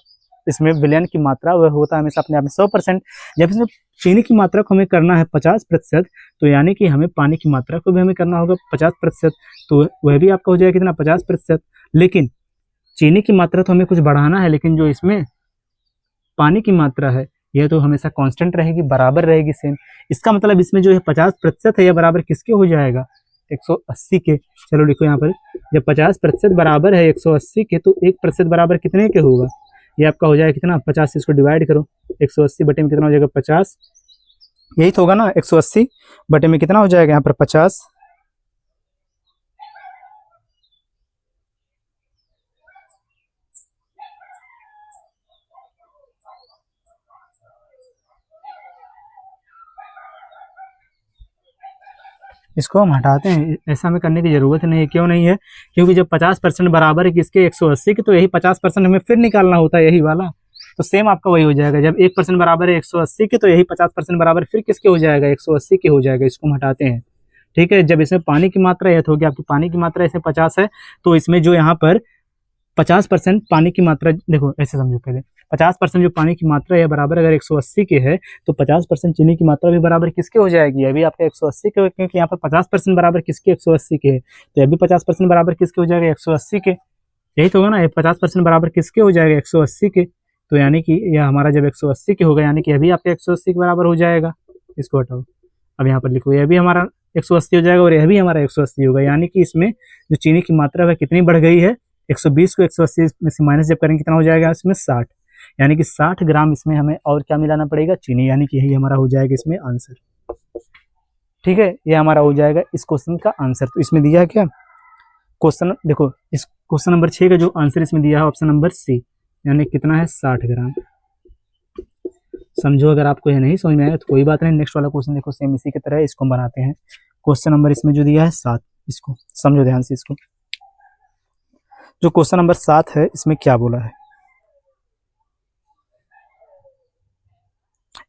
[SPEAKER 1] इसमें विलयन की मात्रा वह होता है हमेशा अपने आप में 100%। जब इसमें चीनी की मात्रा को हमें करना है 50%, तो यानी कि हमें पानी की मात्रा को भी हमें करना होगा 50%, तो वह भी आपका हो जाएगा कितना, 50%। लेकिन चीनी की मात्रा तो हमें कुछ बढ़ाना है, लेकिन जो इसमें पानी की मात्रा है यह तो हमेशा कांस्टेंट रहेगी, बराबर रहेगी सेम। इसका मतलब इसमें जो है 50% है, यह बराबर किसके हो जाएगा, 180 के। चलो लिखो यहाँ पर, जब 50% बराबर है 180 के, तो 1% बराबर कितने के होगा, ये आपका हो जाएगा कितना, 50 से इसको डिवाइड करो, 180 बटे में कितना हो जाएगा, 50। यही तो होगा ना, 180 बटे में कितना हो जाएगा यहाँ पर, 50। इसको हम हटाते हैं, ऐसा हमें करने की जरूरत नहीं है। क्यों नहीं है, क्योंकि जब 50% बराबर है किसके, 180 के, तो यही 50% हमें फिर निकालना होता है, यही वाला। तो सेम आपका वही हो जाएगा, जब 1% बराबर है 180 के, तो यही 50% बराबर फिर किसके हो जाएगा, 180 के हो जाएगा। इसको हम हटाते हैं। ठीक है, जब इसमें पानी की मात्रा यह होगी, आपकी पानी की मात्रा इसमें 50 है, तो इसमें जो यहाँ पर 50% पानी की मात्रा, देखो ऐसे समझो पहले, 50% जो पानी की मात्रा है बराबर अगर 180 के है, तो 50% चीनी की मात्रा भी बराबर किसके हो जाएगी, अभी आपका 180 के, क्योंकि यहाँ पर 50% बराबर किसके, 180 के है, तो अभी 50% बराबर किसके हो जाएगा, 180 के। यही तो होगा ना, 50% बराबर किसके हो जाएगा, 180 के। तो यानी कि यह हमारा जब 180 के होगा, यानी कि अभी आपका 180 के बराबर हो जाएगा। इसको हटाओ, अब यहाँ पर लिखो, यह भी हमारा 180 हो जाएगा और यह भी हमारा 180 होगा, यानी कि इसमें जो चीनी की मात्रा है कितनी बढ़ गई है, 120 को 180 में से माइनस जब करेंगे कितना हो जाएगा, इसमें 60, यानी कि 60 ग्राम इसमें हमें और क्या मिलाना पड़ेगा, चीनी, यानी कि यही हमारा हो जाएगा इसमें आंसर। ठीक है, ये हमारा हो जाएगा इस क्वेश्चन का आंसर। तो इसमें दिया है क्या क्वेश्चन, देखो इस क्वेश्चन नंबर 6 का जो आंसर इसमें दिया है ऑप्शन नंबर सी, यानी कितना है, 60 ग्राम। समझो, अगर आपको यह नहीं समझ में आया तो कोई बात नहीं, नेक्स्ट वाला क्वेश्चन देखो सेम इसी की तरह, इसको हम बनाते हैं। क्वेश्चन नंबर इसमें जो दिया है 7, इसको समझो ध्यान से। इसको जो क्वेश्चन नंबर 7 है, इसमें क्या बोला है,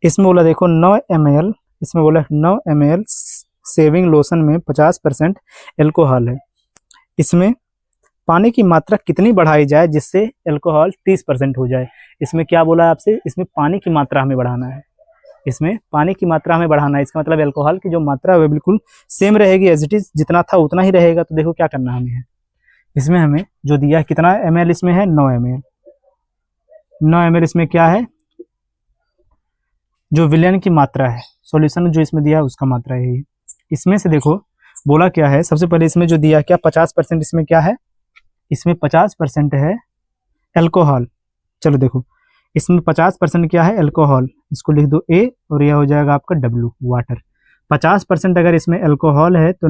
[SPEAKER 1] इसमें बोला देखो 9 ml, इसमें बोला 9 ml सेविंग लोशन में 50% एल्कोहल है, इसमें पानी की मात्रा कितनी बढ़ाई जाए जिससे एल्कोहल 30% हो जाए। इसमें क्या बोला है आपसे, इसमें पानी की मात्रा हमें बढ़ाना है, इसमें पानी की मात्रा हमें बढ़ाना है। इसका मतलब एल्कोहल की जो मात्रा है बिल्कुल सेम रहेगी, एज इट इज जितना था उतना ही रहेगा। तो देखो क्या करना हमें है, इसमें हमें जो दिया है कितना ml, इसमें है 9 ml। 9 ml इसमें क्या है, जो विलयन की मात्रा है, सॉल्यूशन जो इसमें दिया है उसका मात्रा है यही। इसमें से देखो बोला क्या है, सबसे पहले इसमें जो दिया क्या 50%, इसमें क्या है, इसमें 50% है एल्कोहल। चलो देखो इसमें 50% क्या है, एल्कोहल, इसको लिख दो ए, और यह हो जाएगा आपका W, वाटर। 50% अगर इसमें एल्कोहल है तो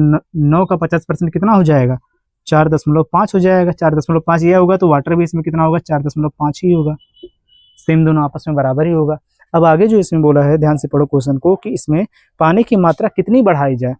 [SPEAKER 1] 9 का 50% कितना हो जाएगा, 4.5 हो जाएगा। 4.5 यह होगा, तो वाटर भी इसमें कितना होगा, 4.5 ही होगा। सेम दोनों आपस में बराबर ही होगा। अब आगे जो इसमें बोला है, ध्यान से पढ़ो क्वेश्चन को, कि इसमें पानी की मात्रा कितनी बढ़ाई जाए,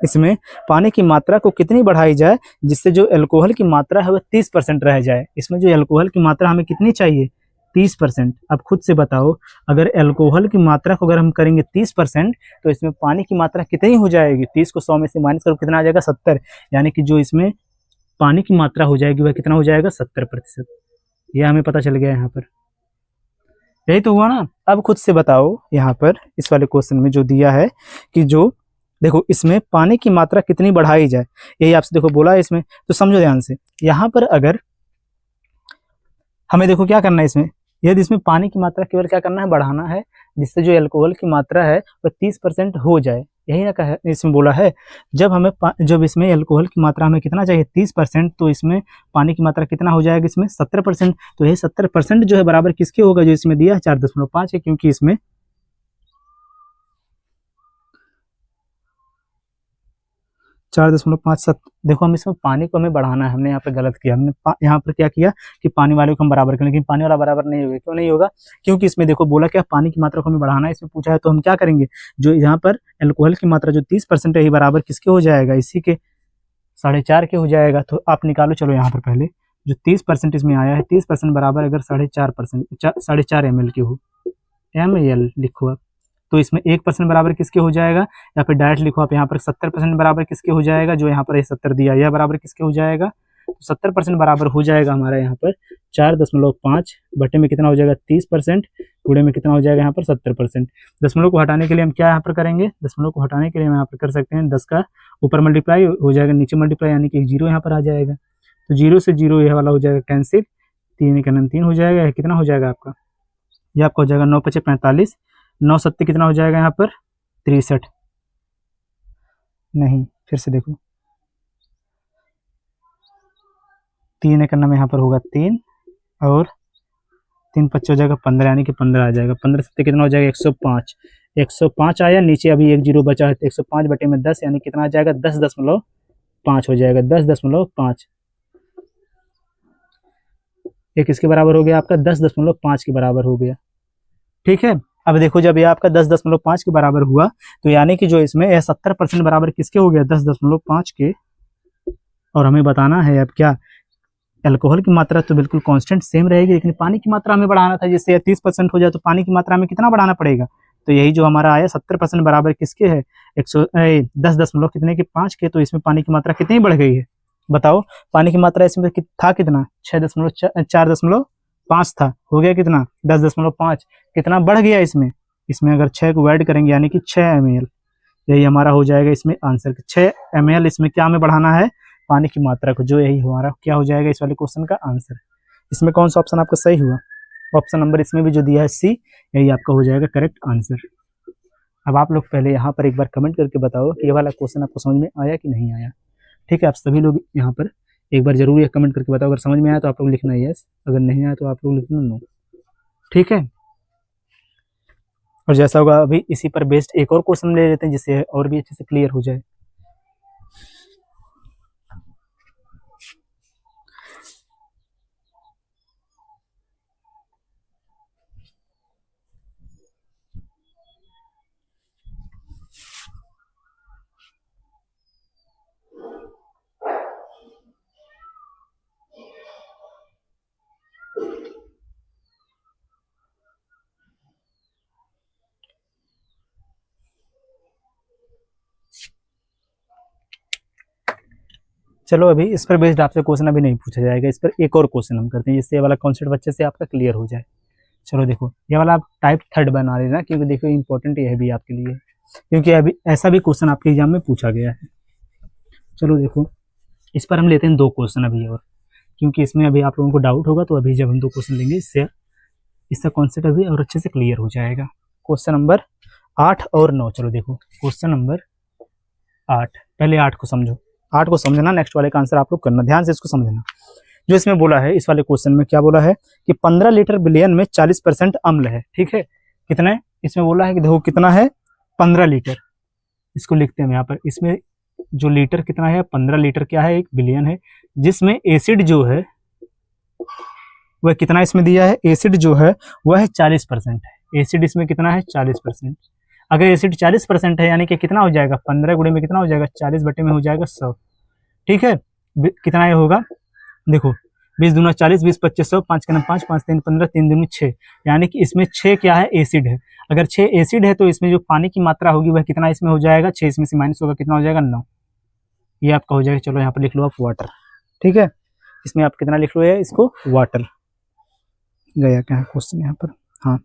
[SPEAKER 1] इसमें पानी की मात्रा को कितनी बढ़ाई जाए जिससे जो एल्कोहल की मात्रा है वह 30% रह जाए। इसमें जो एल्कोहल की मात्रा हमें कितनी चाहिए, 30%। अब खुद से बताओ, अगर एल्कोहल की मात्रा को अगर हम करेंगे 30%, तो इसमें पानी की मात्रा कितनी हो जाएगी, 30 को 100 में से माइनस करो कितना आ जाएगा, 70, यानी कि जो इसमें पानी की मात्रा हो जाएगी वह कितना हो जाएगा, 70%। यह हमें पता चल गया यहाँ पर, यही तो हुआ ना। अब खुद से बताओ यहाँ पर इस वाले क्वेश्चन में जो दिया है कि जो देखो इसमें पानी की मात्रा कितनी बढ़ाई जाए, यही आपसे देखो बोला है इसमें। तो समझो ध्यान से, यहाँ पर अगर हमें देखो क्या करना है इसमें, यदि इसमें पानी की मात्रा केवल क्या करना है, बढ़ाना है, जिससे जो अल्कोहल की मात्रा है वह 30% हो जाए, यही ना कहा इसमें बोला है। जब हमें जब इसमें अल्कोहल की मात्रा हमें कितना चाहिए 30%, तो इसमें पानी की मात्रा कितना हो जाएगा इसमें 70%। तो यही 70% जो है बराबर किसके होगा, जो इसमें दिया है 4.5 है, क्योंकि इसमें 4.57। देखो हम इसमें पानी को हमें बढ़ाना है, हमने यहाँ पे गलत किया, हमने यहाँ पर क्या किया कि पानी वाले को हम बराबर करें, लेकिन पानी वाला बराबर नहीं होगा। क्यों नहीं होगा, क्योंकि इसमें देखो बोला क्या, पानी की मात्रा को हमें बढ़ाना है, इसमें पूछा है। तो हम क्या करेंगे, जो यहाँ पर अल्कोहल की मात्रा जो 30% है, ये बराबर किसके हो जाएगा, इसी के 4.5 के हो जाएगा। तो आप निकालो, चलो यहाँ पर पहले जो 30% इसमें आया है, 30% बराबर अगर 4.5%, 4.5 ml की हो, ml लिखो आप, तो इसमें 1% बराबर किसके हो जाएगा, या फिर डायरेक्ट लिखो आप यहाँ पर 70% बराबर किसके हो जाएगा, जो यहाँ पर 70 दिया, यह बराबर किसके हो जाएगा, तो 70% बराबर हो जाएगा हमारा यहाँ पर 4.5 बटे में कितना हो जाएगा 30%, गुणे में कितना हो जाएगा यहाँ पर 70%। दशमलव को हटाने के लिए हम क्या यहाँ पर करेंगे, दशमलव को हटाने के लिए हम यहाँ पर कर सकते हैं 10 का ऊपर मल्टीप्लाई हो जाएगा, नीचे मल्टीप्लाई, यानी कि 0 यहाँ पर आ जाएगा। तो 0 से 0 यह वाला हो जाएगा कैंसिल, 3 का 3 हो जाएगा, कितना हो जाएगा आपका, यह आपका हो जाएगा 9 × 5 = 45, 9 × 7 कितना हो जाएगा यहाँ पर 63, नहीं फिर से देखो 3 एक में यहाँ पर होगा 3, और 3 × 5 हो जाएगा 15, यानी कि 15 आ जाएगा। 15 7 कितना हो जाएगा 105, 105 आया, नीचे अभी 1 0 बचा है, तो 105 बटे में 10, यानी कितना आ जाएगा 10.5 हो जाएगा, 10.5। ये किसके बराबर हो गया आपका, 10.5 के बराबर हो गया। ठीक है, अब देखो जब ये आपका 10.5 के बराबर हुआ, तो यानी कि जो इसमें 70% बराबर किसके हो गया 10.5 के। और हमें बताना है अब क्या, अल्कोहल की मात्रा तो बिल्कुल कांस्टेंट सेम रहेगी, लेकिन पानी की मात्रा हमें बढ़ाना था, जिससे 30% हो जाए, तो पानी की मात्रा हमें कितना बढ़ाना पड़ेगा। तो यही जो हमारा आया 70% बराबर किसके है, 10 कितने के 5 के। तो इसमें पानी की मात्रा कितनी बढ़ गई है, बताओ। पानी की मात्रा इसमें था कितना 4.5 था, हो गया कितना 10.5, कितना बढ़ गया इसमें। इसमें अगर 6 को ऐड करेंगे, यानी कि 6 ml, यही हमारा हो जाएगा इसमें आंसर। 6 ml इसमें क्या हमें बढ़ाना है, पानी की मात्रा को, जो यही हमारा क्या हो जाएगा इस वाले क्वेश्चन का आंसर। इसमें कौन सा ऑप्शन आपका सही हुआ, ऑप्शन नंबर इसमें भी जो दिया है सी, यही आपका हो जाएगा करेक्ट आंसर। अब आप लोग पहले यहाँ पर एक बार कमेंट करके बताओ कि ये वाला क्वेश्चन आपको समझ में आया कि नहीं आया। ठीक है, आप सभी लोग यहाँ पर एक बार जरूर ये कमेंट करके बताओ, अगर समझ में आया तो आप लोग लिखना यस, अगर नहीं आया तो आप लोग लिखना नो। ठीक है, और जैसा होगा अभी इसी पर बेस्ड एक और क्वेश्चन ले लेते हैं, जिससे और भी अच्छे से क्लियर हो जाए। चलो अभी इस पर बेस्ड आपसे क्वेश्चन अभी नहीं पूछा जाएगा, इस पर एक और क्वेश्चन हम करते हैं, जिससे ये वाला कॉन्सेप्ट बच्चे से आपका क्लियर हो जाए। चलो देखो, ये वाला आप टाइप 3 बना लेना, क्योंकि देखो इंपॉर्टेंट ये भी आपके लिए, क्योंकि अभी ऐसा भी क्वेश्चन आपके एग्जाम में पूछा गया है। चलो देखो, इस पर हम लेते हैं 2 क्वेश्चन अभी और, क्योंकि इसमें अभी आप लोगों को डाउट होगा, तो अभी जब हम 2 क्वेश्चन लेंगे, इससे इसका कॉन्सेप्ट अभी और अच्छे से क्लियर हो जाएगा। क्वेश्चन नंबर 8 और 9। चलो देखो क्वेश्चन नंबर 8, पहले 8 को समझो, 8 को समझना, नेक्स्ट वाले का आंसर आप लोग करना, ध्यान से इसको समझना। जो इसमें बोला है, इस वाले क्वेश्चन में क्या बोला है कि 15 लीटर बिलियन में 40% अम्ल है। ठीक है, कितने इसमें बोला है कि देखो कितना है 15 लीटर, इसको लिखते हैं हम यहाँ पर। इसमें जो लीटर कितना है 15 लीटर क्या है, 1 बिलियन है, जिसमें एसिड जो है वह कितना इसमें दिया है, एसिड जो है वह है 40% है। एसिड इसमें कितना है 40%। अगर एसिड 40% है, यानी कि कितना हो जाएगा 15 गुणे में कितना हो जाएगा 40 बटे में हो जाएगा 100। ठीक है, कितना ये होगा, देखो 20 दूना 40, 20 25 100, 5 का 5, 5 3 15, 3 दूनी 6, यानी कि इसमें 6 क्या है एसिड है। अगर 6 एसिड है, तो इसमें जो पानी की मात्रा होगी वह कितना इसमें हो जाएगा, 6 इसमें से माइनस होगा, कितना हो जाएगा 9, ये आपका हो जाएगा। चलो यहाँ पर लिख लो आप वाटर। ठीक है, इसमें आप कितना लिख लो है इसको, वाटर। गया क्या है क्वेश्चन यहाँ पर, हाँ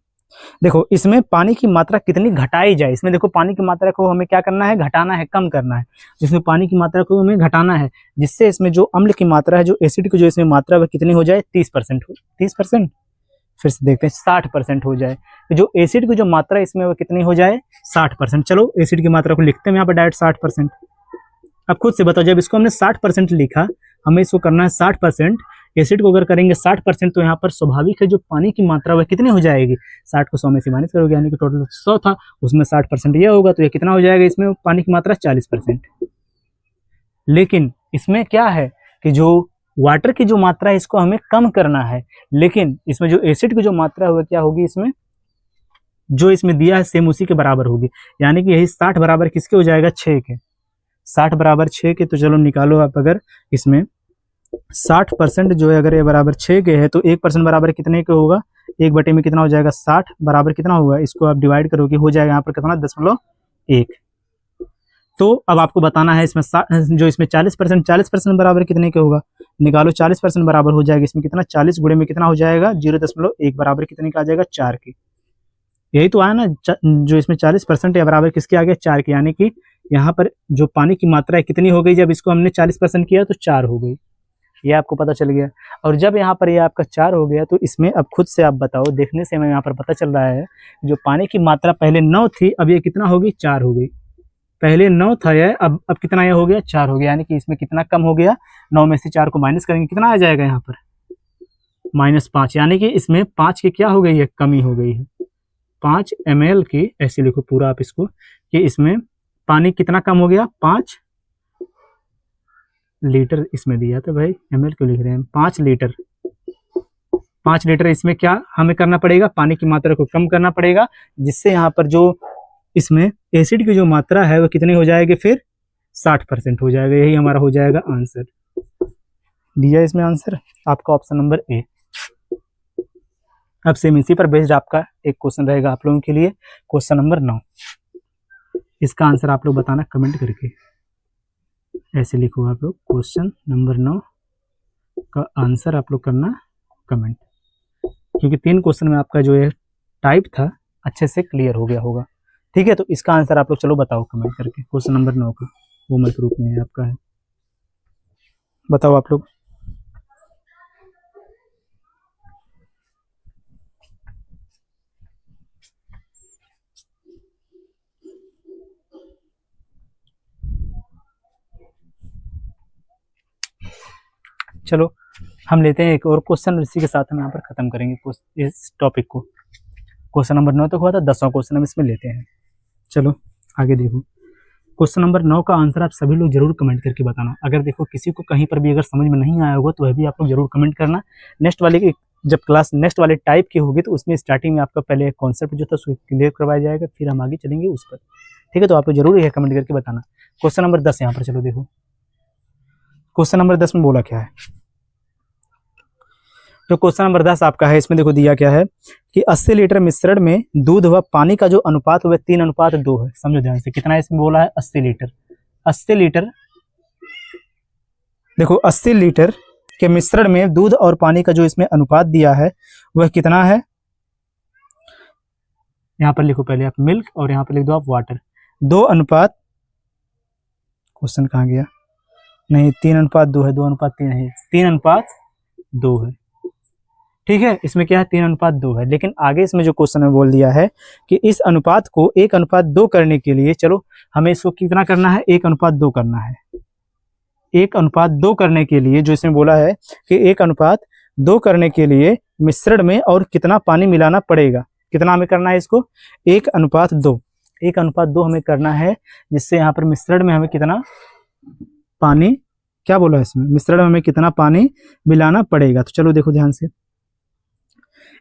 [SPEAKER 1] देखो इसमें पानी की मात्रा कितनी घटाई जाए, इसमें देखो पानी की मात्रा को हमें क्या करना है, घटाना है, कम करना है। इसमें पानी की मात्रा को हमें घटाना है, जिससे इसमें जो अम्ल की मात्रा है, जो एसिड की जो इसमें मात्रा है, वह कितनी हो जाए, 30% हो, 30%, फिर से देखते हैं 60% हो जाए। तो जो एसिड की जो मात्रा है इसमें वो कितनी हो जाए, 60%। चलो एसिड की मात्रा को लिखते हैं यहाँ पर डायरेक्ट 60%। अब खुद से बताओ, जब इसको हमने 60% लिखा, हमें इसको करना है 60%। एसिड को अगर करेंगे 60%, तो यहाँ पर स्वाभाविक है जो पानी की मात्रा वह कितनी हो जाएगी, 60 को 100 में से माइनस करोगे, यानी कि टोटल 100 था, उसमें 60% यह होगा, तो ये कितना हो जाएगा, इसमें पानी की मात्रा 40%। लेकिन इसमें क्या है कि जो वाटर की जो मात्रा है इसको हमें कम करना है, लेकिन इसमें जो एसिड की जो मात्रा है वह क्या होगी, इसमें जो इसमें दिया है सेम उसी के बराबर होगी, यानी कि यही 60 बराबर किसके हो जाएगा, 6 के। 60 बराबर 6 के, तो चलो निकालो आप, अगर इसमें 60% जो है अगर ये बराबर 6 के है, तो 1% बराबर कितने के होगा, 1 बटे में कितना हो जाएगा, 60 बराबर कितना होगा, इसको आप डिवाइड करोगे, हो जाएगा यहाँ पर कितना, 0.1। तो अब आपको बताना है इसमें जो इसमें 40% बराबर कितने के होगा, निकालो, 40% बराबर हो जाएगा, इसमें कितना, 40 गुणे में कितना हो जाएगा, 0.1 बराबर कितने का आ जाएगा, 4 के। यही तो आया ना, जो इसमें 40% है बराबर किसके आ गया, 4 के, यानी कि यहाँ पर जो पानी की मात्रा है कितनी हो गई, जब इसको हमने 40% किया तो 4 हो गई, ये आपको पता चल गया। और जब यहाँ पर ये आपका 4 हो गया, तो इसमें अब खुद से आप बताओ, देखने से हमें यहाँ पर पता चल रहा है जो पानी की मात्रा पहले 9 थी, अब ये कितना हो गई, 4 हो गई। पहले 9 था ये, अब कितना ये हो गया, 4 हो गया, यानी कि इसमें कितना कम हो गया, 9 में से 4 को माइनस करेंगे, कितना आ जाएगा यहाँ पर, -5, यानी कि इसमें 5 की क्या हो गई है, कमी हो गई है। 5 ml की, ऐसे लिखो पूरा आप इसको, कि इसमें पानी कितना कम हो गया, 5 लीटर इसमें दिया था भाई, ml क्यों लिख रहे हैं, 5 लीटर, 5 लीटर इसमें क्या हमें करना पड़ेगा, पानी की मात्रा को कम करना पड़ेगा, जिससे यहाँ पर जो इसमें एसिड की जो मात्रा है वो कितनी हो जाएगी, फिर 60% हो जाएगा। यही हमारा हो जाएगा आंसर, दिया इसमें आंसर आपका ऑप्शन नंबर ए। अब सेम इसी पर बेस्ड आपका एक क्वेश्चन रहेगा आप लोगों के लिए, क्वेश्चन नंबर 9। इसका आंसर आप लोग बताना कमेंट करके, ऐसे लिखो आप लोग, क्वेश्चन नंबर 9 का आंसर आप लोग करना कमेंट, क्योंकि 3 क्वेश्चन में आपका जो ये टाइप था अच्छे से क्लियर हो गया होगा। ठीक है, तो इसका आंसर आप लोग चलो बताओ कमेंट करके, क्वेश्चन नंबर 9 का होमवर्क रूप में आपका है, बताओ आप लोग। चलो हम लेते हैं एक और क्वेश्चन, इसी के साथ हम यहाँ पर खत्म करेंगे इस टॉपिक को। क्वेश्चन नंबर 9 तक हुआ था, 10वां क्वेश्चन हम इसमें लेते हैं। चलो आगे देखो, क्वेश्चन नंबर 9 का आंसर आप सभी लोग जरूर कमेंट करके बताना। अगर देखो किसी को कहीं पर भी अगर समझ में नहीं आया होगा तो वह भी आप लोग जरूर कमेंट करना। नेक्स्ट वाले टाइप की होगी तो उसमें स्टार्टिंग में आपका पहले कॉन्सेप्ट जो था उसको क्लियर करवाया जाएगा, फिर हम आगे चलेंगे उस पर। ठीक है, तो आप लोग जरूर यह कमेंट करके बताना। क्वेश्चन नंबर 10 यहाँ पर चलो देखो, क्वेश्चन नंबर 10 में बोला क्या है। तो क्वेश्चन नंबर 10 आपका है, इसमें देखो दिया क्या है कि 80 लीटर मिश्रण में दूध व पानी का जो अनुपात वह 3:2 है। समझो ध्यान से, कितना इसमें बोला है, 80 लीटर। 80 लीटर, देखो 80 लीटर के मिश्रण में दूध और पानी का जो इसमें अनुपात दिया है वह कितना है। यहाँ पर लिखो पहले आप मिल्क और यहाँ पर लिख दो आप वाटर। 2:, क्वेश्चन कहाँ गया, नहीं 3:2 है, 2:3 है, 3:2 है। ठीक है, इसमें क्या है, 3:2 है। लेकिन आगे इसमें जो क्वेश्चन में बोल दिया है कि इस अनुपात को 1:2 करने के लिए, चलो हमें इसको कितना करना है, 1:2 करना है। 1:2 करने के लिए जो इसमें बोला है कि 1:2 करने के लिए मिश्रण में और कितना पानी मिलाना पड़ेगा, कितना हमें करना है इसको, 1:2। 1:2 हमें करना है, जिससे यहाँ पर मिश्रण में हमें कितना पानी, क्या बोला है इसमें, मिश्रण में हमें कितना पानी मिलाना पड़ेगा। तो चलो देखो ध्यान से,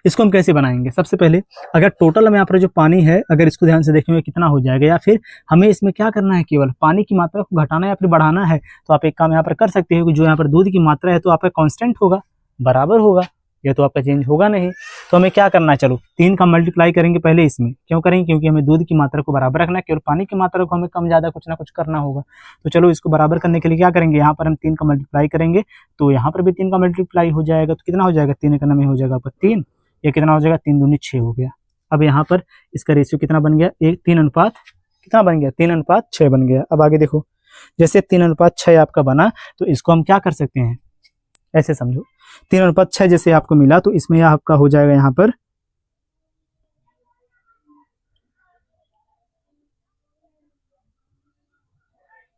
[SPEAKER 1] इसको हम कैसे बनाएंगे। सबसे पहले अगर टोटल में यहाँ पर जो पानी है, अगर इसको ध्यान से देखेंगे कितना हो जाएगा, या फिर हमें इसमें क्या करना है, केवल पानी की मात्रा को घटाना या फिर बढ़ाना है, तो आप एक काम यहाँ पर कर सकते हो कि जो यहाँ पर दूध की मात्रा है तो आपका कांस्टेंट होगा, बराबर होगा, या तो आपका चेंज होगा नहीं। तो हमें क्या करना है, चलो 3 का मल्टीप्लाई करेंगे पहले इसमें। क्यों करेंगे, क्योंकि हमें दूध की मात्रा को बराबर रखना है, केवल पानी की मात्रा को हमें कम ज़्यादा कुछ ना कुछ करना होगा। तो चलो इसको बराबर करने के लिए क्या करेंगे, यहाँ पर हम 3 का मल्टीप्लाई करेंगे, तो यहाँ पर भी 3 का मल्टीप्लाई हो जाएगा, तो कितना हो जाएगा, 3 का नंबर हो जाएगा आपका 3, ये कितना हो जाएगा, 3 दूनी 6 हो गया। अब यहाँ पर इसका रेशियो कितना बन गया, 3 अनुपात कितना बन गया, 3:6 बन गया। अब आगे देखो, जैसे 3:6 आपका बना तो इसको हम क्या कर सकते हैं, ऐसे समझो 3:6 जैसे आपको मिला तो इसमें यह आपका हो जाएगा यहाँ पर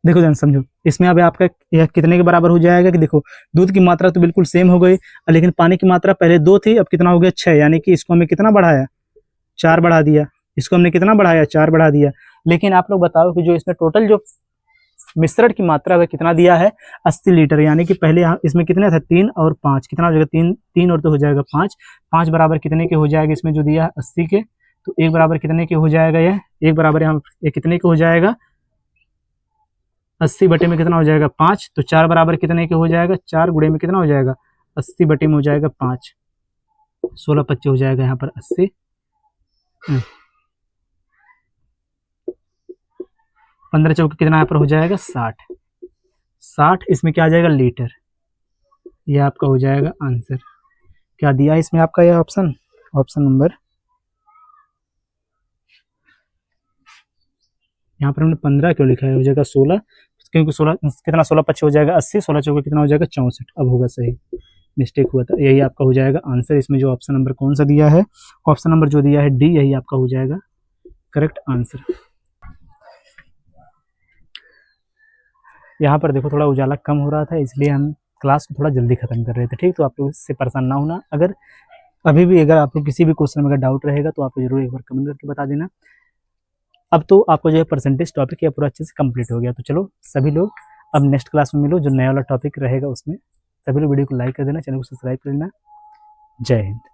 [SPEAKER 1] देखो ध्यान समझो, इसमें अब आपका यह कितने के बराबर हो जाएगा कि देखो दूध की मात्रा तो बिल्कुल सेम हो गई, लेकिन पानी की मात्रा पहले 2 थी, अब कितना हो गया 6, यानी कि इसको हमने कितना बढ़ाया, 4 बढ़ा दिया। इसको हमने कितना बढ़ाया, 4 बढ़ा दिया। लेकिन आप लोग बताओ कि जो इसमें टोटल जो मिश्रण की मात्रा है कितना दिया है, 80 लीटर, यानी कि पहले यहाँ इसमें कितने था, 3 और 5, कितना हो जाएगा, 3 और 2 हो जाएगा 5, 5 बराबर कितने के हो जाएगा, इसमें जो दिया है 80 के, तो 1 बराबर कितने के हो जाएगा, यह 1 बराबर यहाँ ये कितने के हो जाएगा, 80 बटे में कितना हो जाएगा 5, तो 4 बराबर कितने के हो जाएगा, 4 गुणे में कितना हो जाएगा, 80 बटे में हो जाएगा 5, 16×25 हो जाएगा यहाँ पर 80, 15 चौके कितना यहाँ पर हो जाएगा 60, 60 इसमें क्या आ जाएगा लीटर, ये आपका हो जाएगा आंसर। क्या दिया इसमें आपका यह ऑप्शन, ऑप्शन नंबर, यहाँ पर हमने 15 क्यों लिखा है, हो जाएगा 16, क्योंकि 16 कितना, 16×5 हो जाएगा 80, 16 चौके कितना हो जाएगा 64, अब होगा सही, मिस्टेक हुआ था, यही आपका हो जाएगा आंसर। इसमें जो ऑप्शन नंबर कौन सा दिया है, ऑप्शन नंबर जो दिया है डी, यही आपका हो जाएगा करेक्ट आंसर। यहाँ पर देखो थोड़ा उजाला कम हो रहा था, इसलिए हम क्लास को थोड़ा जल्दी खत्म कर रहे थे, ठीक। तो आप लोग इससे परेशान ना होना, अगर अभी भी अगर आपको किसी भी क्वेश्चन में अगर डाउट रहेगा तो आप जरूर एक बार कमेंट करके बता देना। अब तो आपको जो है परसेंटेज टॉपिक यह पूरा अच्छे से कंप्लीट हो गया। तो चलो सभी लोग अब नेक्स्ट क्लास में मिलो, जो नया वाला टॉपिक रहेगा उसमें। सभी लोग वीडियो को लाइक कर देना, चैनल को सब्सक्राइब कर देना। जय हिंद।